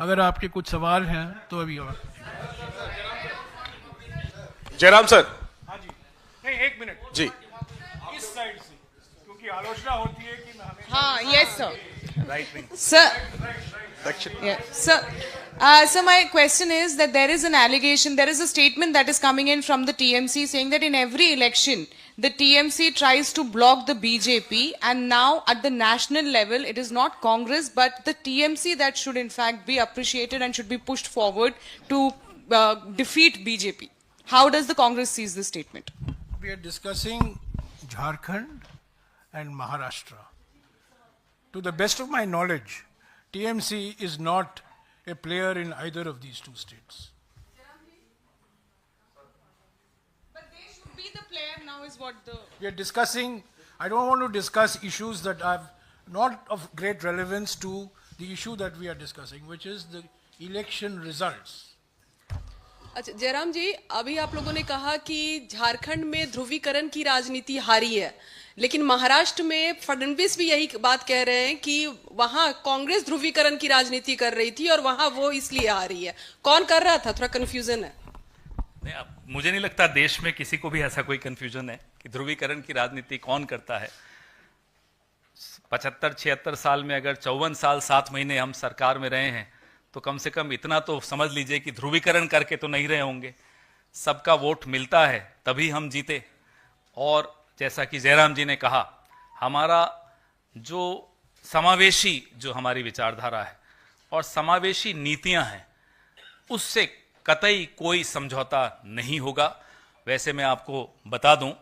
अगर आपके कुछ सवाल हैं तो अभी और। जयराम सर। हाँ जी, नहीं एक मिनट जी इस साइड से, क्योंकि आलोचना होती है कि हमें। हाँ, yes, sir. Right wing Sir, दक्षिण। yeah, sir. So my question is that there is an allegation, there is a statement that is coming in from the TMC saying that in every election, the TMC tries to block the BJP, and now at the national level, it is not Congress but the TMC that should in fact be appreciated and should be pushed forward to defeat BJP. How does the Congress sees this statement? We are discussing Jharkhand and Maharashtra. To the best of my knowledge, TMC is not a player in either of these two states. But they should be the player now is what the... We are discussing, I don't want to discuss issues that are not of great relevance to the issue that we are discussing, which is the election results. अच्छा जयराम जी, अभी आप लोगों ने कहा कि झारखंड में ध्रुवीकरण की राजनीति हारी है, लेकिन महाराष्ट्र में फडणवीस भी यही बात कह रहे हैं कि वहां कांग्रेस ध्रुवीकरण की राजनीति कर रही थी और वहां वो इसलिए हारी है। कौन कर रहा था? थोड़ा कंफ्यूजन है। नहीं, अब मुझे नहीं लगता देश में किसी को भी ऐसा कोई कंफ्यूजन है कि ध्रुवीकरण की राजनीति कौन करता है। 75-76 साल में अगर 54 साल 7 महीने हम सरकार में रहे हैं तो कम से कम इतना तो समझ लीजिए कि ध्रुवीकरण करके तो नहीं रहे होंगे। सबका वोट मिलता है तभी हम जीते। और जैसा कि जयराम जी ने कहा, हमारा जो समावेशी जो हमारी विचारधारा है और समावेशी नीतियां हैं, उससे कतई कोई समझौता नहीं होगा। वैसे मैं आपको बता दूं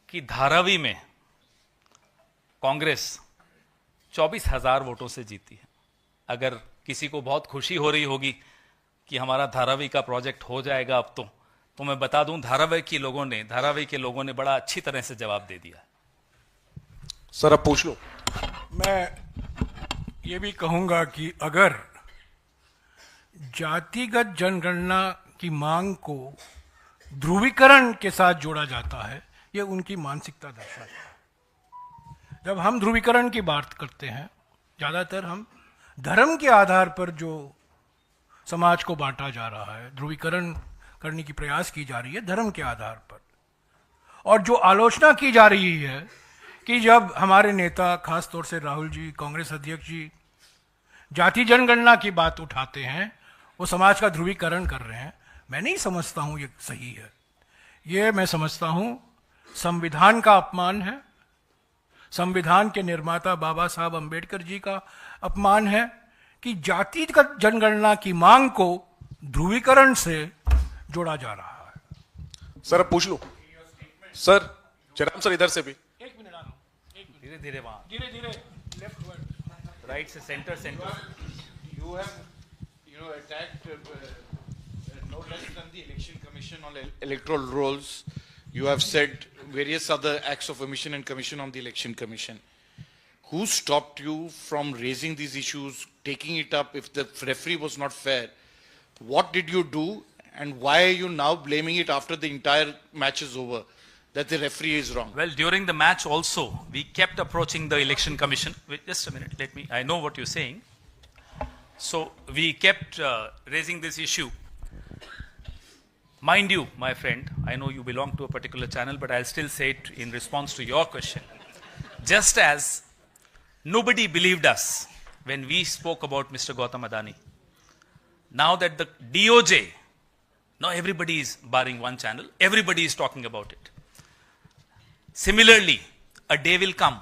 कि धारावी में कांग्रेस 24,000 वोटों से जीती है। अगर किसी को बहुत खुशी हो रही होगी कि हमारा धारावी का प्रोजेक्ट हो जाएगा अब तो मैं बता दूं धारावी के लोगों ने बड़ा अच्छी तरह से जवाब दे दिया। सर अब पूछ लो। मैं ये भी कहूंगा कि अगर जातिगत जनगणना की मांग को ध्रुवीकरण के साथ जोड़ा जाता है, ये उनकी मानसिकता दर्शाता है। जब हम ध्रुवीकरण की बात करते हैं, ज़्यादातर हम धर्म के आधार पर जो समाज को बांटा जा रहा है, ध्रुवीकरण करने की प्रयास की जा रही है धर्म के आधार पर। और जो आलोचना की जा रही है कि जब हमारे नेता, खास तौर से राहुल जी, कांग्रेस अध्यक्ष जी, जाति जनगणना की बात उठाते हैं, वो समाज का ध्रुवीकरण कर रहे हैं, मैं नहीं समझता हूं ये सही है। ये मैं समझता हूं संविधान का अपमान है, संविधान के निर्माता बाबा साहब अंबेडकर जी का अपमान है कि जातिगत जनगणना की मांग को ध्रुवीकरण से जोड़ा जा रहा है। सर अब पूछ लो। सर जयराम सर इधर से भी। एक मिनट आना, धीरे धीरे वहां, धीरे धीरे लेफ्ट वर्ड, राइट से centre. You have, attacked no less than the Election Commission on electoral rolls. You have said various other acts of omission and commission on the Election Commission. Who stopped you from raising these issues, taking it up if the referee was not fair? What did you do, and why are you now blaming it after the entire match is over, that the referee is wrong? Well, during the match also, we kept approaching the election commission. Wait, just a minute, I know what you're saying. So we kept raising this issue. Mind you, my friend, I know you belong to a particular channel, but I'll still say it in response to your question. Just as nobody believed us when we spoke about Mr. Gautam Adani, now that the DOJ, now everybody is barring one channel, everybody is talking about it. Similarly, a day will come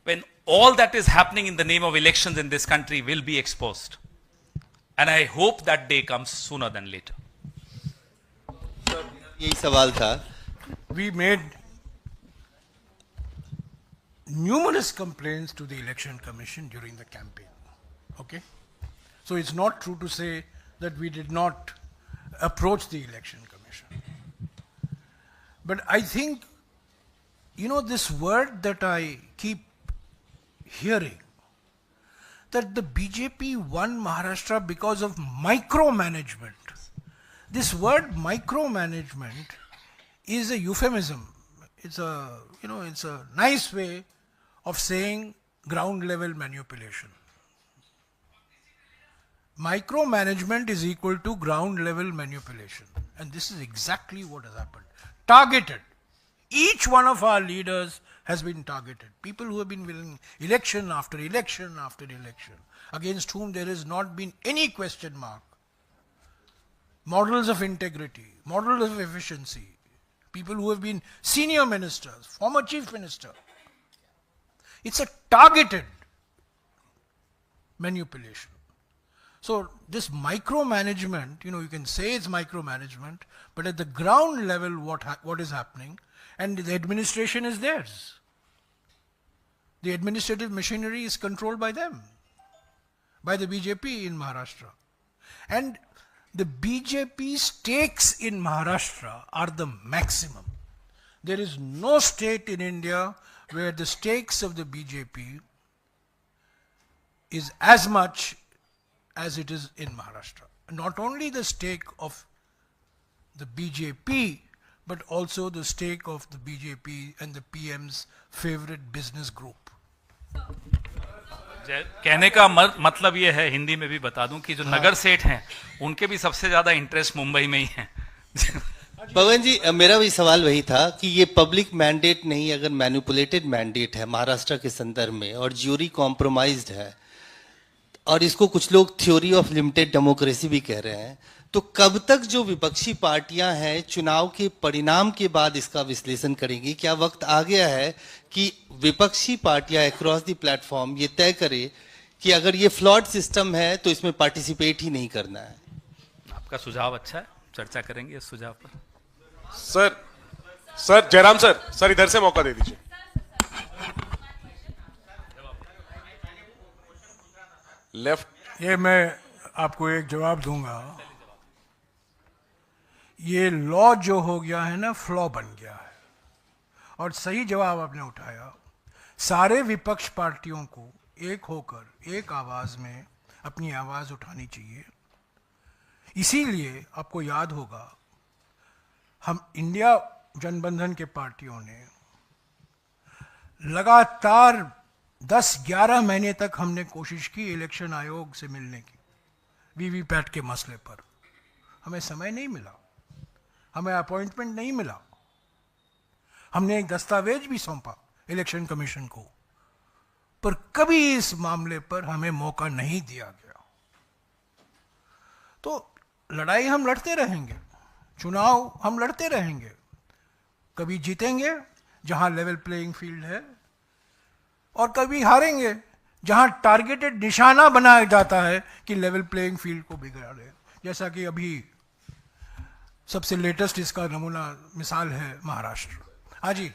when all that is happening in the name of elections in this country will be exposed. And I hope that day comes sooner than later. यही सवाल था। We made numerous complaints to the Election Commission during the campaign. Okay? So it's not true to say that we did not approach the Election Commission. But I think, this word that I keep hearing, that the BJP won Maharashtra because of micromanagement. This word micromanagement is a euphemism. It's a nice way of saying ground level manipulation. Micromanagement is equal to ground level manipulation. And this is exactly what has happened. Targeted. Each one of our leaders has been targeted. People who have been winning election after election after election, against whom there has not been any question mark. Models of integrity, models of efficiency, people who have been senior ministers, former chief minister. It's a targeted manipulation. So this micromanagement, you can say it's micromanagement, but at the ground level what is happening, and the administration is theirs. The administrative machinery is controlled by them, by the BJP in Maharashtra. And the BJP stakes in Maharashtra are the maximum. There is no state in India where the stakes of the BJP is as much as it is in Maharashtra. Not only the stake of the BJP, but also the stake of the BJP and the PM's favorite business group. कहने का मतलब ये है, हिंदी में भी बता दूं, कि जो नगर सेठ हैं उनके भी सबसे ज्यादा इंटरेस्ट मुंबई में ही है। पवन जी, मेरा भी सवाल वही था कि ये पब्लिक मैंडेट नहीं, अगर मैनिपुलेटेड मैंडेट है महाराष्ट्र के संदर्भ में और ज्यूरी कॉम्प्रोमाइज्ड है, और इसको कुछ लोग थ्योरी ऑफ लिमिटेड डेमोक्रेसी भी कह रहे हैं, तो कब तक जो विपक्षी पार्टियां हैं चुनाव के परिणाम के बाद इसका विश्लेषण करेंगी? क्या वक्त आ गया है कि विपक्षी पार्टियां अक्रॉस द प्लेटफॉर्म ये तय करे कि अगर ये फ्लॉड सिस्टम है तो इसमें पार्टिसिपेट ही नहीं करना है? आपका सुझाव अच्छा है, चर्चा करेंगे इस सुझाव पर। सर जयराम सर इधर से मौका दे दीजिए। लेफ्ट। ये मैं आपको एक जवाब दूंगा। ये लॉ जो हो गया है ना, फ्लॉ बन गया है। और सही जवाब आपने उठाया। सारे विपक्ष पार्टियों को एक होकर एक आवाज में अपनी आवाज उठानी चाहिए। इसीलिए आपको याद होगा, हम इंडिया जनबंधन के पार्टियों ने लगातार 10-11 महीने तक हमने कोशिश की इलेक्शन आयोग से मिलने की, वीवीपैट के मसले पर। हमें समय नहीं मिला, हमें अपॉइंटमेंट नहीं मिला। हमने एक दस्तावेज भी सौंपा इलेक्शन कमीशन को, पर कभी इस मामले पर हमें मौका नहीं दिया गया। तो लड़ाई हम लड़ते रहेंगे, चुनाव हम लड़ते रहेंगे। कभी जीतेंगे जहां लेवल प्लेइंग फील्ड है, और कभी हारेंगे जहां टारगेटेड निशाना बनाया जाता है कि लेवल प्लेइंग फील्ड को बिगाड़े। जैसा कि अभी सबसे लेटेस्ट इसका नमूना मिसाल है महाराष्ट्र। हाँ जी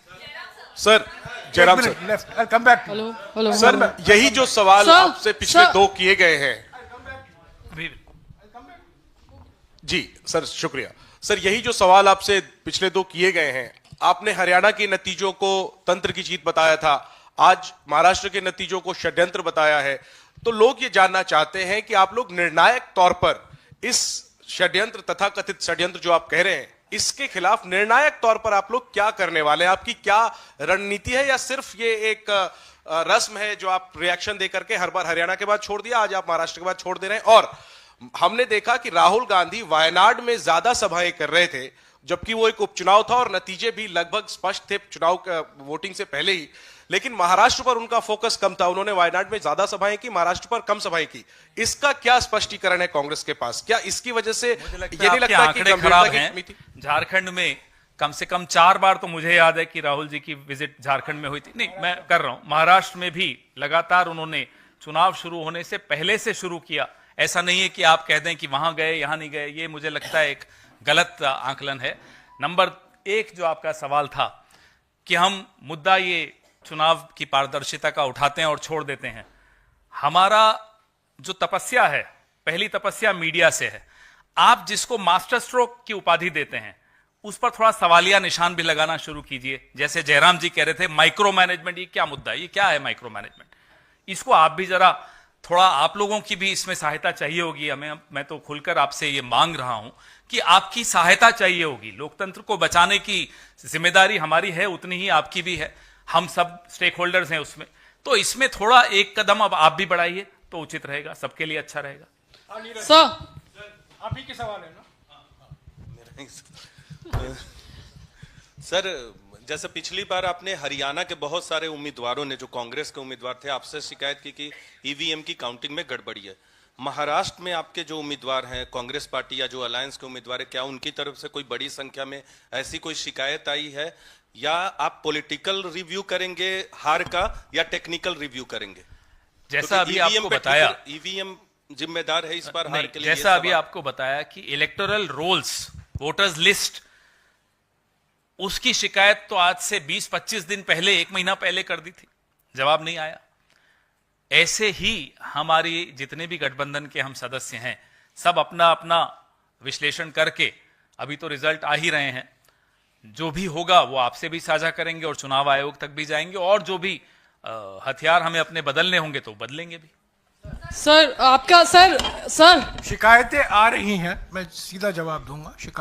sir, Jairam sir, left, come back. Hello sir यही जो सवाल आपसे पिछले दो किए गए हैं। जी सर, शुक्रिया। सर यही जो सवाल आपसे पिछले दो किए गए हैं, आपने हरियाणा के नतीजों को तंत्र की जीत बताया था, आज महाराष्ट्र के नतीजों को षड्यंत्र बताया है। तो लोग ये जानना चाहते हैं कि आप लोग निर्णायक तौर पर इस षड्यंत्र, तथा कथित षड्यंत्र जो आप कह रहे हैं, इसके खिलाफ निर्णायक तौर पर आप लोग क्या करने वाले हैं? आपकी क्या रणनीति है, या सिर्फ ये एक रस्म है जो आप रिएक्शन देकर के हर बार हरियाणा के बाद छोड़ दिया, आज आप महाराष्ट्र के बाद छोड़ दे रहे हैं? और हमने देखा कि राहुल गांधी वायनाड में ज्यादा सभाएं कर रहे थे, जबकि वो एक उपचुनाव था और नतीजे भी लगभग स्पष्ट थे चुनाव वोटिंग से पहले ही, लेकिन महाराष्ट्र पर उनका फोकस कम था। उन्होंने वायनाड में ज्यादा सभाएं की, महाराष्ट्र पर कम सभाएं की। इसका क्या स्पष्टीकरण है कांग्रेस के पास? क्या इसकी वजह से ये नहीं लगता कि गंभीरता की कमी थी? झारखंड में कम से कम 4 बार तो मुझे याद है कि राहुल जी की विजिट झारखंड में हुई थी। नहीं, मैं कर रहा हूं, महाराष्ट्र में भी लगातार उन्होंने चुनाव शुरू होने से पहले से शुरू किया। ऐसा नहीं है कि आप कह दें कि वहां गए यहां नहीं गए, ये मुझे लगता है एक गलत आकलन है। नंबर 1 जो आपका सवाल था कि हम मुद्दा ये चुनाव की पारदर्शिता का उठाते हैं और छोड़ देते हैं। हमारा जो तपस्या है, पहली तपस्या मीडिया से है। आप जिसको मास्टर स्ट्रोक की उपाधि देते हैं, उस पर थोड़ा सवालिया निशान भी लगाना शुरू कीजिए। जैसे जयराम जी कह रहे थे माइक्रो मैनेजमेंट, ये क्या मुद्दा है, ये क्या है माइक्रो मैनेजमेंट? इसको आप भी जरा थोड़ा, आप लोगों की भी इसमें सहायता चाहिए होगी हमें। मैं तो खुलकर आपसे ये मांग रहा हूं कि आपकी सहायता चाहिए होगी। लोकतंत्र को बचाने की जिम्मेदारी हमारी है, उतनी ही आपकी भी है। हम सब स्टेक होल्डर्स हैं उसमें। तो इसमें थोड़ा एक कदम अब आप भी बढ़ाइए तो उचित रहेगा, सबके लिए अच्छा रहेगा। Sir. आप ही के सवाल है ना? सर, जैसे पिछली बार आपने हरियाणा के बहुत सारे उम्मीदवारों ने, जो कांग्रेस के उम्मीदवार थे, आपसे शिकायत की कि ईवीएम की काउंटिंग में गड़बड़ी है। महाराष्ट्र में आपके जो उम्मीदवार हैं, कांग्रेस पार्टी या जो अलायंस के उम्मीदवार है, क्या उनकी तरफ से कोई बड़ी संख्या में ऐसी कोई शिकायत आई है, या आप पॉलिटिकल रिव्यू करेंगे हार का, या टेक्निकल रिव्यू करेंगे? जैसा अभी आपको बताया, ईवीएम जिम्मेदार है इस बार हार के लिए। जैसा अभी आपको बताया कि इलेक्टोरल रोल्स, वोटर्स लिस्ट, उसकी शिकायत तो आज से 20-25 दिन पहले, 1 महीना पहले कर दी थी, जवाब नहीं आया। ऐसे ही हमारी जितने भी गठबंधन के हम सदस्य हैं, सब अपना अपना विश्लेषण करके, अभी तो रिजल्ट आ ही रहे हैं, जो भी होगा वो आपसे भी साझा करेंगे और चुनाव आयोग तक भी जाएंगे, और जो भी हथियार हमें अपने बदलने होंगे तो बदलेंगे भी। सर, आपका सर शिकायतें आ रही हैं, मैं सीधा जवाब दूंगा। शिकायत